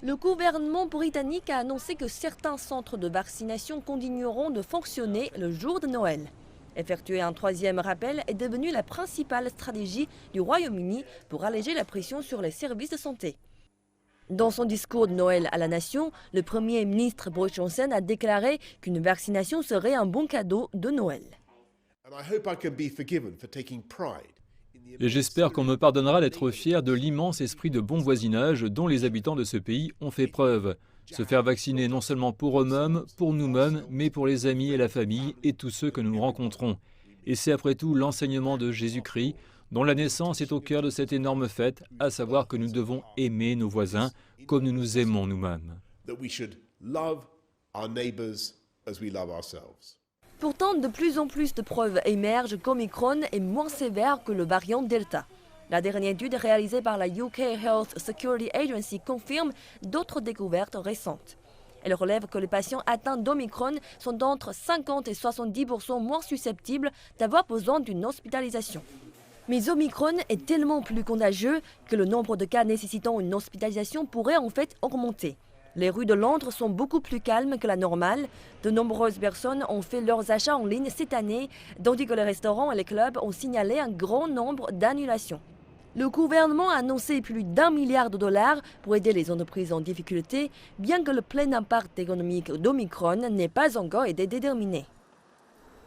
Le gouvernement britannique a annoncé que certains centres de vaccination continueront de fonctionner le jour de Noël. Effectuer un troisième rappel est devenu la principale stratégie du Royaume-Uni pour alléger la pression sur les services de santé. Dans son discours de Noël à la nation, le Premier ministre Boris Johnson a déclaré qu'une vaccination serait un bon cadeau de Noël. Et j'espère qu'on me pardonnera d'être fier de l'immense esprit de bon voisinage dont les habitants de ce pays ont fait preuve. Se faire vacciner non seulement pour eux-mêmes, pour nous-mêmes, mais pour les amis et la famille et tous ceux que nous rencontrons. Et c'est après tout l'enseignement de Jésus-Christ, dont la naissance est au cœur de cette énorme fête, à savoir que nous devons aimer nos voisins comme nous nous aimons nous-mêmes. Pourtant, de plus en plus de preuves émergent qu'Omicron est moins sévère que le variant Delta. La dernière étude réalisée par la UK Health Security Agency confirme d'autres découvertes récentes. Elle relève que les patients atteints d'Omicron sont entre 50 et 70% moins susceptibles d'avoir besoin d'une hospitalisation. Mais Omicron est tellement plus contagieux que le nombre de cas nécessitant une hospitalisation pourrait en fait augmenter. Les rues de Londres sont beaucoup plus calmes que la normale. De nombreuses personnes ont fait leurs achats en ligne cette année, tandis que les restaurants et les clubs ont signalé un grand nombre d'annulations. Le gouvernement a annoncé plus d'1 milliard de dollars pour aider les entreprises en difficulté, bien que le plein impact économique d'Omicron n'ait pas encore été déterminé.